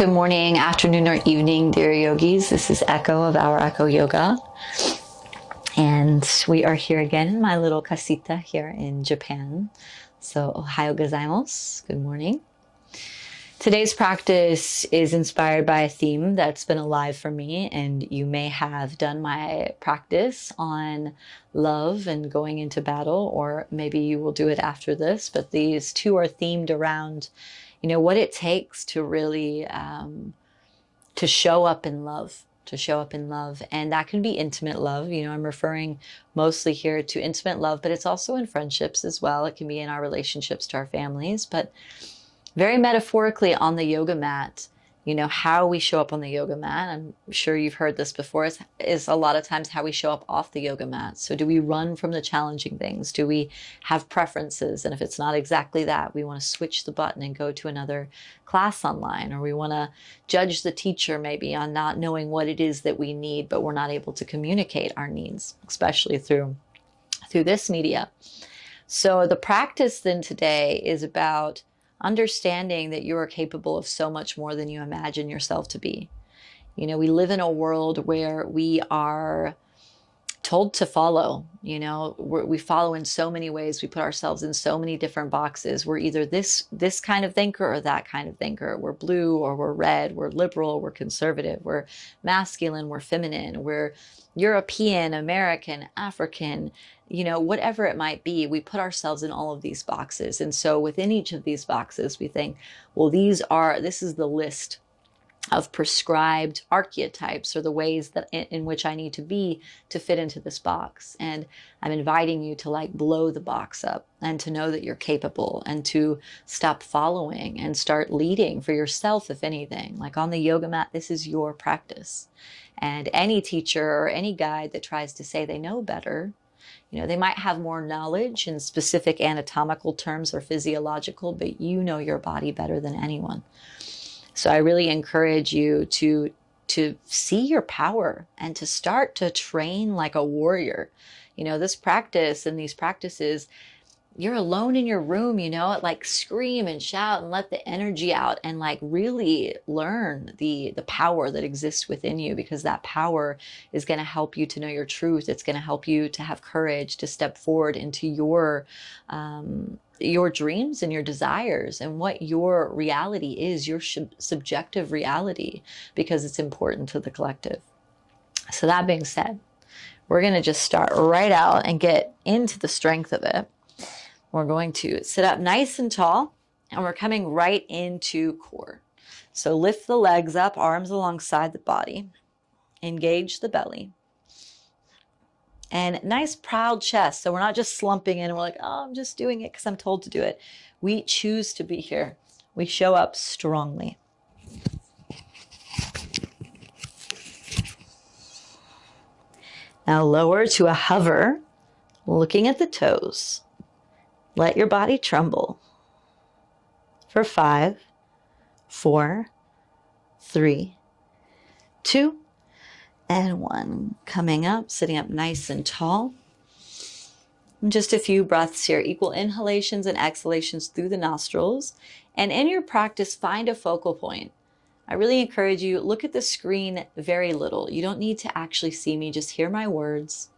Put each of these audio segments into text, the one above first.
Good morning, afternoon, or evening, dear yogis. This is Echo of Our Echo Yoga. And we are here again in my little casita here in Japan. So, ohayo gozaimasu. Good morning. Today's practice is inspired by a theme that's been alive for me, and you may have done my practice on love and going into battle, or maybe you will do it after this. But these two are themed around what it takes to really to show up in love, and that can be intimate love. I'm referring mostly here to intimate love, but it's also in friendships as well. It can be in our relationships to our families, but very metaphorically on the yoga mat. How we show up on the yoga mat, I'm sure you've heard this before, is a lot of times how we show up off the yoga mat. So do we run from the challenging things? Do we have preferences? And if it's not exactly that, we want to switch the button and go to another class online, or we want to judge the teacher maybe on not knowing what it is that we need, but we're not able to communicate our needs, especially through this media. So the practice then today is about understanding that you are capable of so much more than you imagine yourself to be. We live in a world where we are told to follow. We follow in so many ways. We put ourselves in so many different boxes. We're either this kind of thinker or that kind of thinker. We're blue or we're red. We're liberal, we're conservative. We're masculine, we're feminine. We're European, American, African, whatever it might be. We put ourselves in all of these boxes. And so within each of these boxes, we think, well, this is the list of prescribed archetypes, or the ways that in which I need to be to fit into this box. And I'm inviting you to blow the box up, and to know that you're capable, and to stop following and start leading for yourself. If anything, on the yoga mat, this is your practice. And any teacher or any guide that tries to say they know better, they might have more knowledge in specific anatomical terms or physiological, but you know your body better than anyone. So I really encourage you to see your power and to start to train like a warrior. This practice and these practices, you're alone in your room, scream and shout and let the energy out, and really learn the power that exists within you, because that power is going to help you to know your truth. It's going to help you to have courage to step forward into your dreams and your desires, and what your reality is, your subjective reality, because it's important to the collective. So that being said, we're going to just start right out and get into the strength of it. We're going to sit up nice and tall, and we're coming right into core. So lift the legs up, arms alongside the body, engage the belly, and nice proud chest. So we're not just slumping in and we're like, oh, I'm just doing it because I'm told to do it. We choose to be here. We show up strongly. Now lower to a hover, looking at the toes. Let your body tremble for 5, 4, 3, 2, and 1. Coming up, sitting up nice and tall. Just a few breaths here, equal inhalations and exhalations through the nostrils. And in your practice, find a focal point. I really encourage you, look at the screen very little. You don't need to actually see me, just hear my words.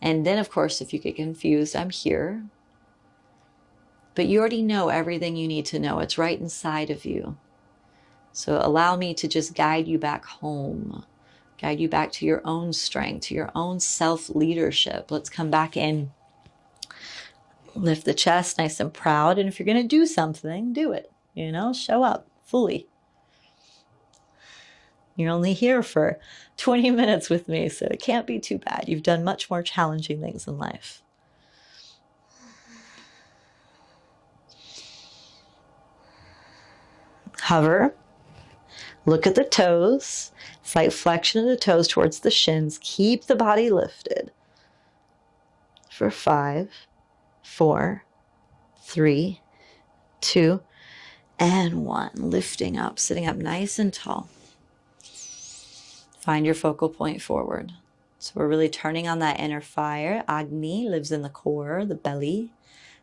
And then, of course, if you get confused, I'm here. But you already know everything you need to know. It's right inside of you. So allow me to just guide you back home, guide you back to your own strength, to your own self-leadership. Let's come back in. Lift the chest nice and proud. And if you're going to do something, do it. Show up fully. You're only here for 20 minutes with me, so it can't be too bad. You've done much more challenging things in life. Hover. Look at the toes. Slight flexion of the toes towards the shins. Keep the body lifted. For 5, 4, 3, 2, and 1. Lifting up, sitting up nice and tall. Find your focal point forward. So we're really turning on that inner fire. Agni lives in the core, the belly.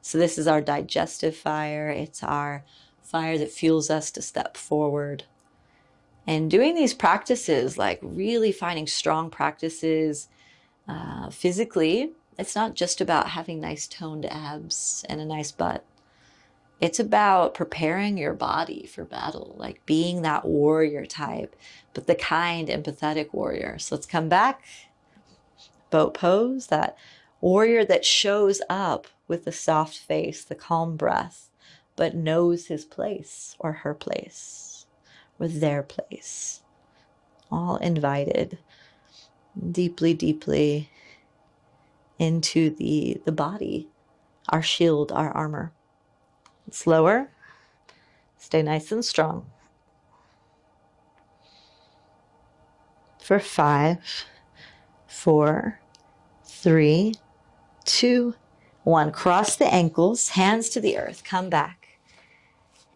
So this is our digestive fire. It's our fire that fuels us to step forward. And doing these practices, like really finding strong practices physically, it's not just about having nice toned abs and a nice butt. It's about preparing your body for battle, like being that warrior type, but the kind, empathetic warrior. So let's come back. Boat pose, that warrior that shows up with the soft face, the calm breath, but knows his place or her place or their place. All invited deeply, deeply into the body, our shield, our armor. Slower. Stay nice and strong. For 5, 4, 3, 2, 1. Cross the ankles, hands to the earth. Come back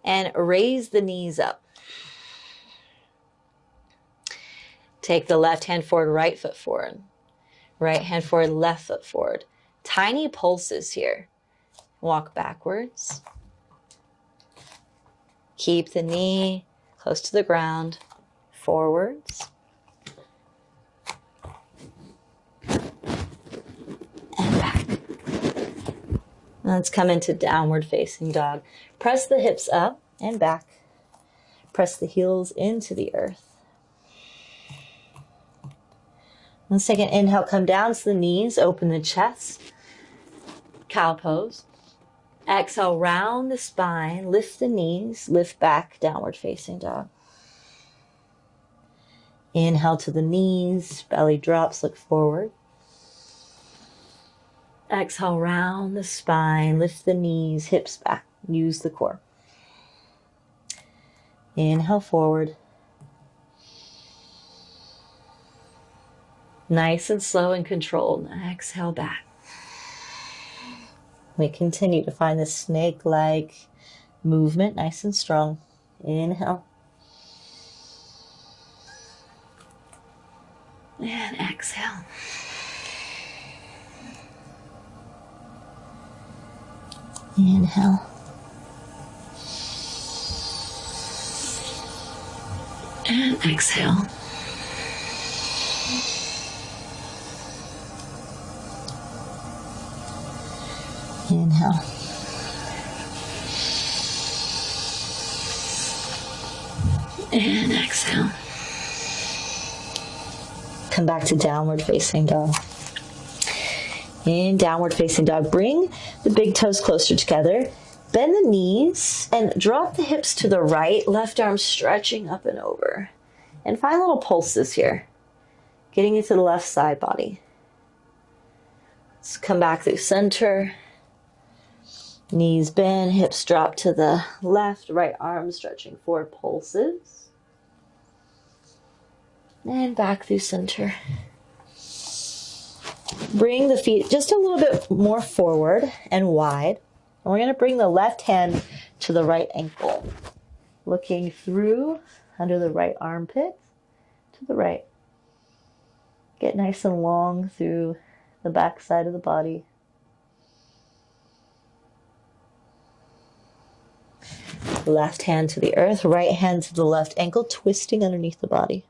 and raise the knees up. Take the left hand forward, right foot forward. Right hand forward, left foot forward. Tiny pulses here. Walk backwards. Keep the knee close to the ground. Forwards. And back. Let's come into downward facing dog. Press the hips up and back. Press the heels into the earth. Let's take an inhale, come down to the knees, open the chest. Cow pose. Exhale, round the spine, lift the knees, lift back, downward facing dog. Inhale to the knees, belly drops, look forward. Exhale, round the spine, lift the knees, hips back, use the core. Inhale forward. Nice and slow and controlled. Exhale back. We continue to find this snake-like movement, nice and strong. Inhale. And exhale. Inhale. And exhale. Inhale. And exhale. Come back to downward facing dog. In downward facing dog, bring the big toes closer together. Bend the knees and drop the hips to the right, left arm stretching up and over. And find little pulses here, getting into the left side body. Let's come back through center. Knees bend, hips drop to the left, right arm stretching forward, pulses. And back through center. Bring the feet just a little bit more forward and wide. And we're going to bring the left hand to the right ankle. Looking through under the right armpit to the right. Get nice and long through the back side of the body. Left hand to the earth, right hand to the left ankle, twisting underneath the body.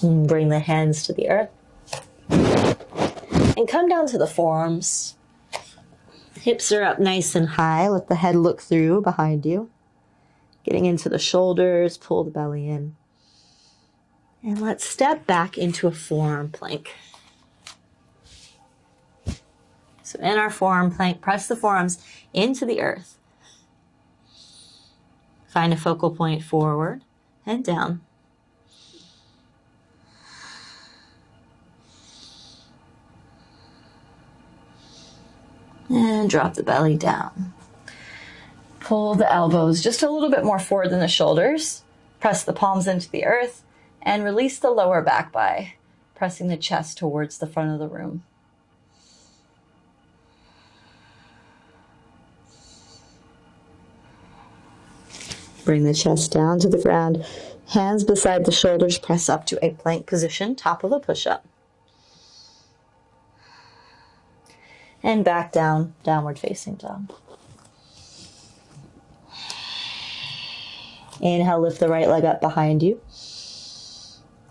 And bring the hands to the earth. And come down to the forearms. Hips are up nice and high. Let the head look through behind you. Getting into the shoulders, pull the belly in. And let's step back into a forearm plank. So in our forearm plank, press the forearms into the earth. Find a focal point forward and down. And drop the belly down. Pull the elbows just a little bit more forward than the shoulders. Press the palms into the earth. And release the lower back by pressing the chest towards the front of the room. Bring the chest down to the ground. Hands beside the shoulders, press up to a plank position, top of a push-up. And back down, downward facing dog. Inhale, lift the right leg up behind you.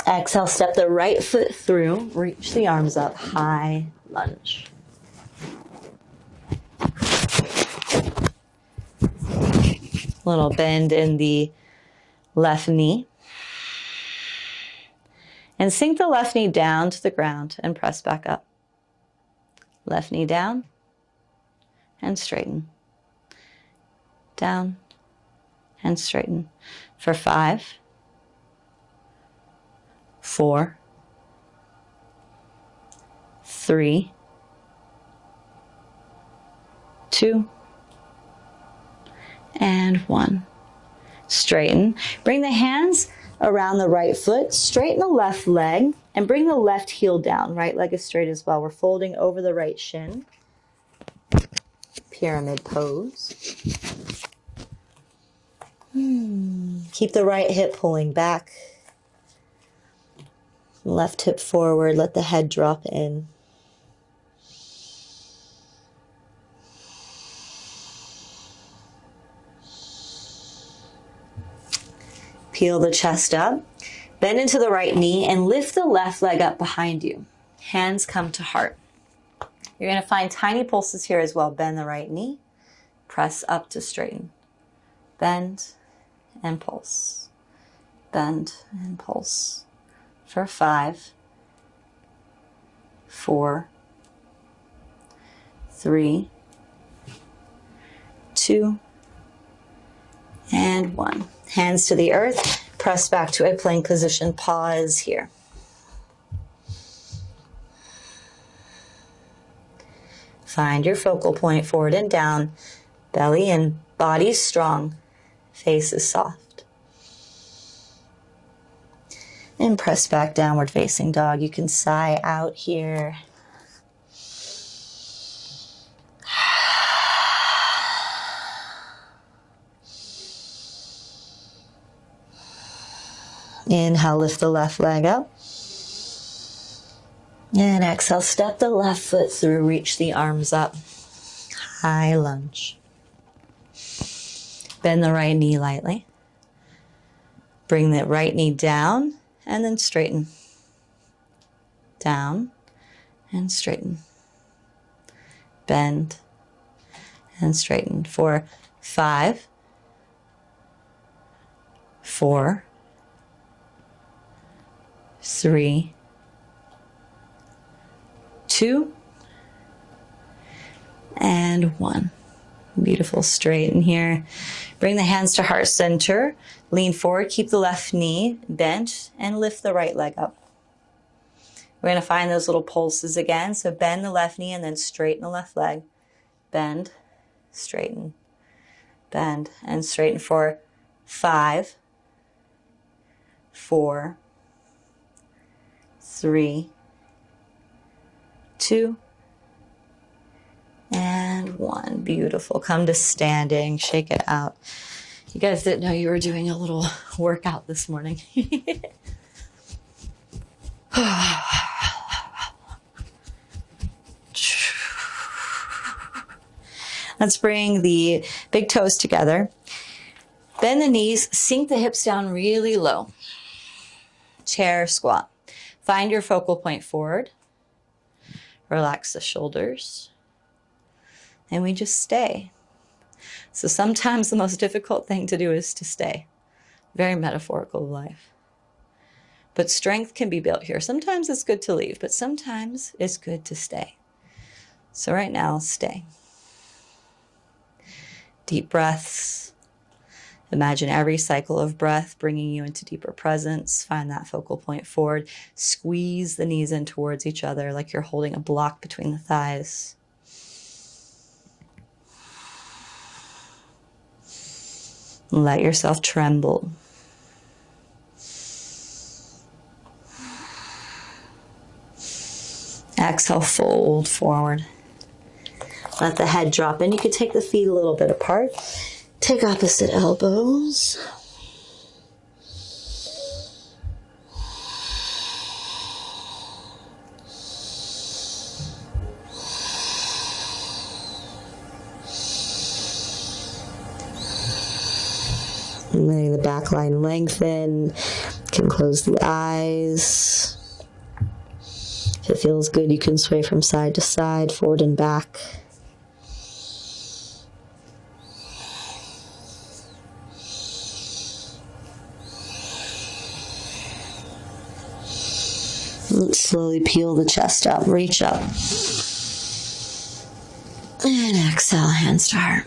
Exhale, step the right foot through, reach the arms up, high lunge. Little bend in the left knee. And sink the left knee down to the ground and press back up. Left knee down and straighten. Down and straighten. For 5, 4, 3, 2, and 1. Straighten. Bring the hands around the right foot. Straighten the left leg and bring the left heel down. Right leg is straight as well. We're folding over the right shin. Pyramid pose. Keep the right hip pulling back. Left hip forward. Let the head drop in. Peel the chest up. Bend into the right knee and lift the left leg up behind you. Hands come to heart. You're going to find tiny pulses here as well. Bend the right knee. Press up to straighten. Bend and pulse. Bend and pulse. For 5, 4, 3, 2, and 1. Hands to the earth. Press back to a plank position. Pause here. Find your focal point, forward and down. Belly and body strong. Face is soft. And press back, downward facing dog. You can sigh out here. Inhale, lift the left leg up. And exhale, step the left foot through, reach the arms up. High lunge. Bend the right knee lightly. Bring the right knee down and then straighten. Down and straighten. Bend and straighten. For 5, 4, 3, 2, and 1. Beautiful. Straighten here. Bring the hands to heart center. Lean forward. Keep the left knee bent and lift the right leg up. We're going to find those little pulses again. So bend the left knee and then straighten the left leg. Bend, straighten, bend, and straighten for 5, 4, 3, 2, and 1. Beautiful. Come to standing. Shake it out. You guys didn't know you were doing a little workout this morning. Let's bring the big toes together. Bend the knees. Sink the hips down really low. Chair squat. Find your focal point forward. Relax the shoulders. And we just stay. So sometimes the most difficult thing to do is to stay. Very metaphorical of life. But strength can be built here. Sometimes it's good to leave, but sometimes it's good to stay. So right now, stay. Deep breaths. Imagine every cycle of breath bringing you into deeper presence. Find that focal point forward. Squeeze the knees in towards each other like you're holding a block between the thighs. Let yourself tremble. Exhale, fold forward. Let the head drop in. You could take the feet a little bit apart. Take opposite elbows. back line lengthen. You can close the eyes. If it feels good, you can sway from side to side, forward and back. Slowly peel the chest up, reach up. And exhale, hands to heart.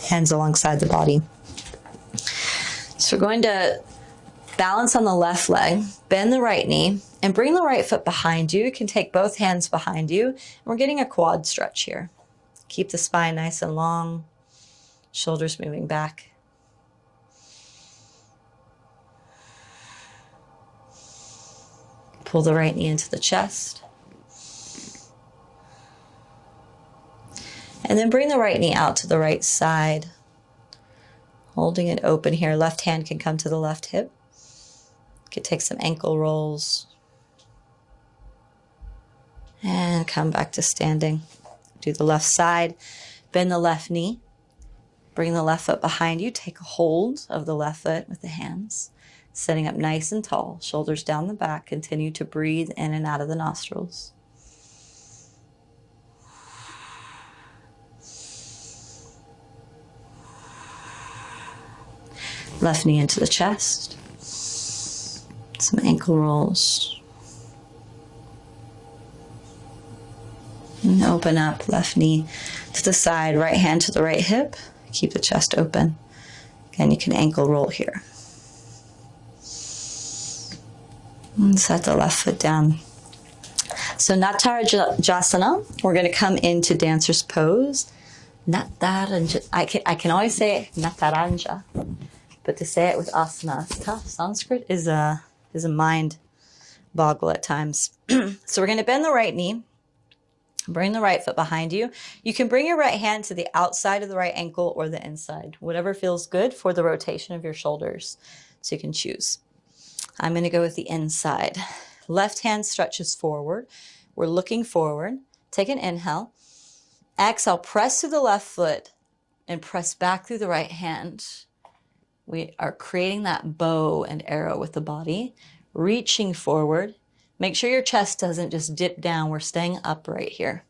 Hands alongside the body. So we're going to balance on the left leg, bend the right knee, and bring the right foot behind you. You can take both hands behind you. And we're getting a quad stretch here. Keep the spine nice and long, shoulders moving back. Pull the right knee into the chest. And then bring the right knee out to the right side. Holding it open here. Left hand can come to the left hip. You could take some ankle rolls. And come back to standing. Do the left side. Bend the left knee. Bring the left foot behind you. Take a hold of the left foot with the hands. Sitting up nice and tall. Shoulders down the back. Continue to breathe in and out of the nostrils. Left knee into the chest. Some ankle rolls. And open up, left knee to the side, right hand to the right hip. Keep the chest open. Again, you can ankle roll here. And set the left foot down. So Nataraja, we're going to come into dancer's pose. Nataranja. I can always say it, Nataranja. But to say it with asana is tough. Sanskrit is a mind boggle at times. So we're going to bend the right knee. Bring the right foot behind you. You can bring your right hand to the outside of the right ankle or the inside. Whatever feels good for the rotation of your shoulders. So you can choose. I'm going to go with the inside. Left hand stretches forward. We're looking forward. Take an inhale. Exhale, press through the left foot and press back through the right hand. We are creating that bow and arrow with the body, reaching forward. Make sure your chest doesn't just dip down. We're staying upright here.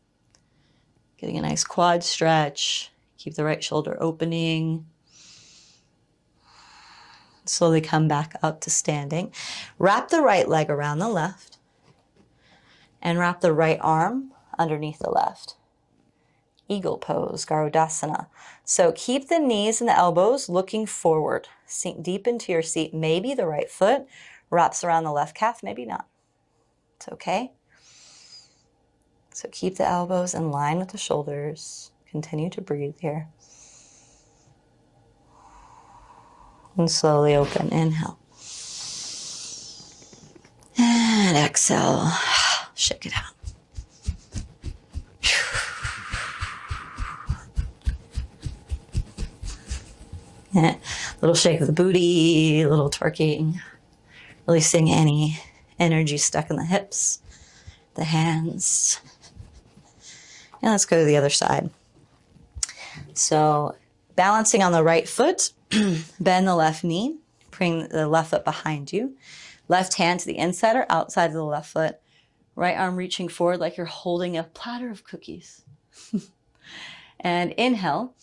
Getting a nice quad stretch. Keep the right shoulder opening. Slowly come back up to standing. Wrap the right leg around the left and wrap the right arm underneath the left. Eagle pose, Garudasana. So keep the knees and the elbows looking forward. Sink deep into your seat. Maybe the right foot wraps around the left calf, maybe not. It's okay. So keep the elbows in line with the shoulders. Continue to breathe here. And slowly open. Inhale. And exhale. Shake it out. Little shake of the booty, a little twerking, releasing any energy stuck in the hips, the hands. And let's go to the other side. So balancing on the right foot, bend the left knee, bring the left foot behind you. Left hand to the inside or outside of the left foot. Right arm reaching forward like you're holding a platter of cookies. And inhale.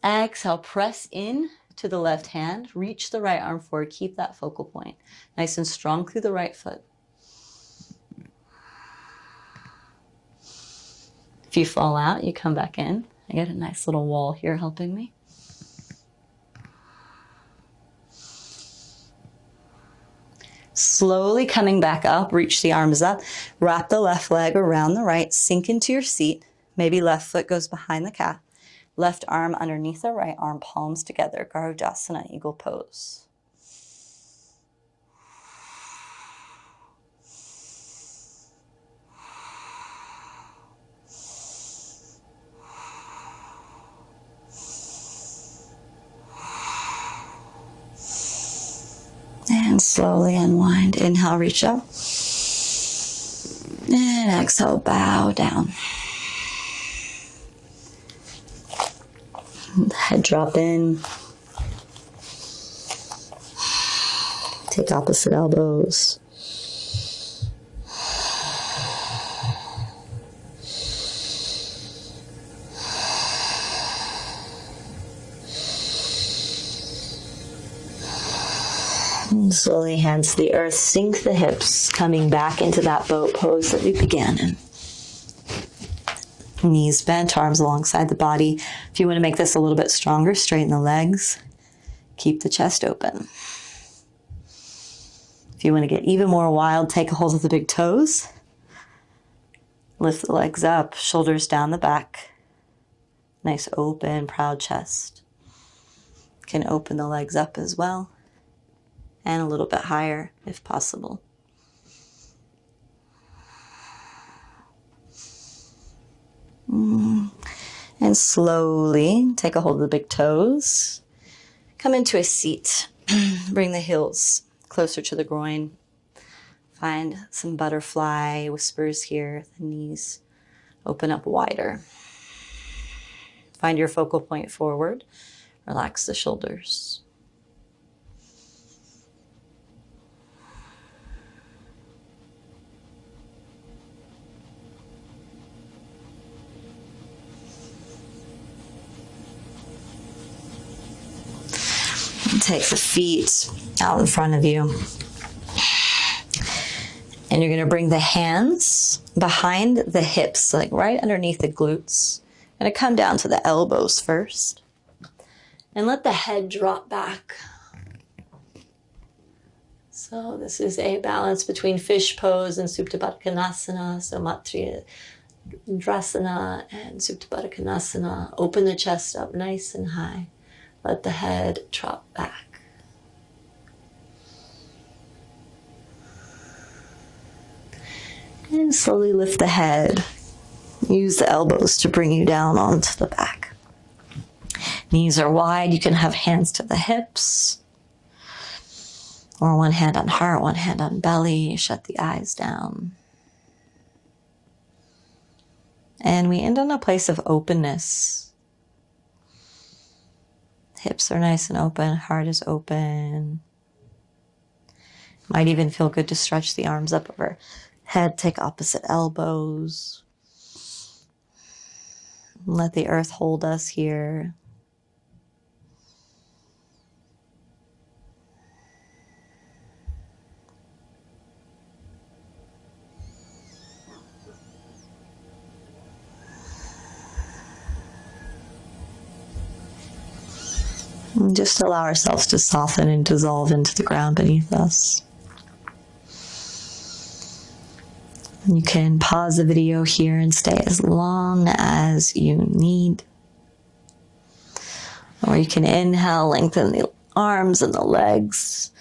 Exhale, press in to the left hand. Reach the right arm forward. Keep that focal point. Nice and strong through the right foot. If you fall out, you come back in. I got a nice little wall here helping me. Slowly coming back up, reach the arms up. Wrap the left leg around the right. Sink into your seat. Maybe left foot goes behind the calf. Left arm underneath the right arm, palms together. Garudasana, eagle pose. And slowly unwind. Inhale, reach up. And exhale, bow down. Head drop in. Take opposite elbows. And slowly, hands to the earth, sink the hips, coming back into that boat pose that we began in. Knees bent, arms alongside the body. If you want to make this a little bit stronger, straighten the legs. Keep the chest open. If you want to get even more wild, take a hold of the big toes. Lift the legs up, shoulders down the back. Nice open, proud chest. Can open the legs up as well. And a little bit higher if possible. And slowly take a hold of the big toes. Come into a seat. Bring the heels closer to the groin. Find some butterfly whispers here. The knees open up wider. Find your focal point forward. Relax the shoulders. Take the feet out in front of you. And you're going to bring the hands behind the hips, like right underneath the glutes. Going to come down to the elbows first. And let the head drop back. So this is a balance between fish pose and Supta Baddha Konasana. So Matsya Drasana and Supta Baddha Konasana. Open the chest up nice and high. Let the head drop back. And slowly lift the head. Use the elbows to bring you down onto the back. Knees are wide. You can have hands to the hips. Or one hand on heart, one hand on belly. Shut the eyes down. And we end on a place of openness. Hips are nice and open, heart is open. Might even feel good to stretch the arms up overhead, take opposite elbows. Let the earth hold us here. And just allow ourselves to soften and dissolve into the ground beneath us. And you can pause the video here and stay as long as you need. Or you can inhale, lengthen the arms and the legs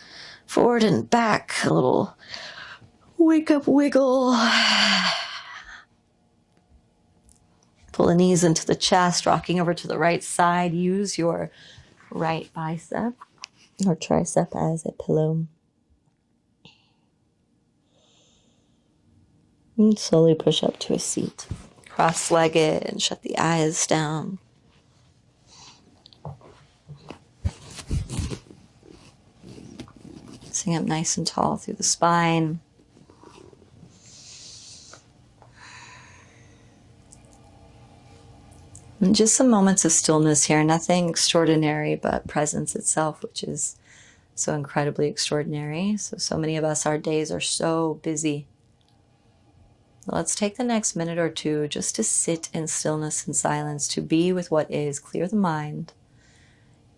forward and back. A little wake up wiggle. Pull the knees into the chest, rocking over to the right side. Use your right bicep or tricep as a pillow. And slowly push up to a seat. Cross-legged and shut the eyes down. Sitting up nice and tall through the spine. And just some moments of stillness here. Nothing extraordinary, but presence itself, which is so incredibly extraordinary. So many of us, our days are so busy. Let's take the next minute or two just to sit in stillness and silence, to be with what is, clear the mind,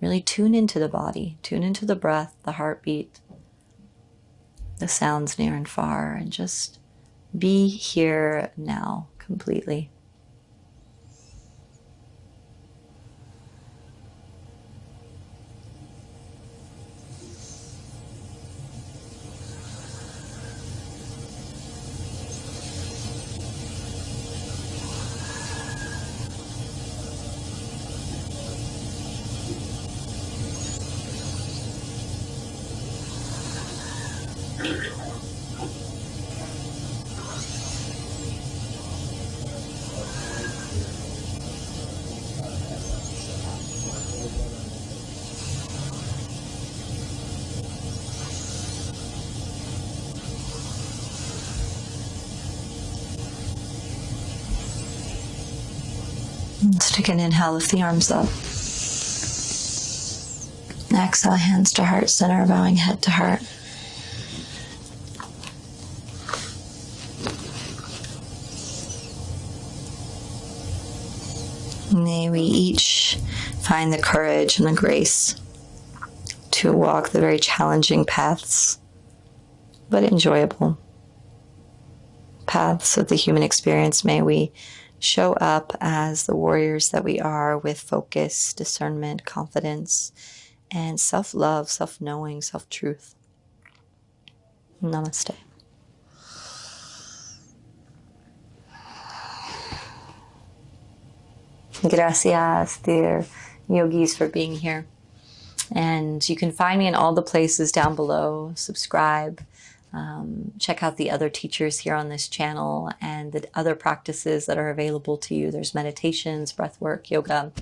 really tune into the body, tune into the breath, the heartbeat, the sounds near and far, and just be here now completely. Let's take an inhale, lift the arms up. Exhale, hands to heart center, bowing head to heart. May we each find the courage and the grace to walk the very challenging paths, but enjoyable paths of the human experience. May we show up as the warriors that we are, with focus, discernment, confidence, and self-love, self-knowing, self-truth. Namaste. Gracias, dear yogis, for being here. And you can find me in all the places down below. Subscribe. Check out the other teachers here on this channel and the other practices that are available to you. There's meditations, breath work, yoga.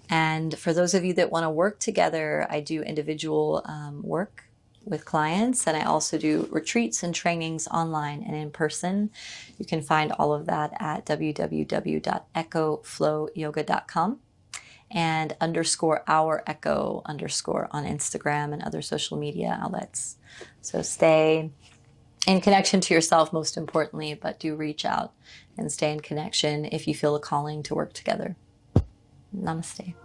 And for those of you that want to work together, I do individual work with clients, and I also do retreats and trainings online and in person. You can find all of that at www.echoflowyoga.com and _our_echo_ on Instagram and other social media outlets. So stay in connection to yourself, most importantly, but do reach out and stay in connection if you feel a calling to work together. Namaste.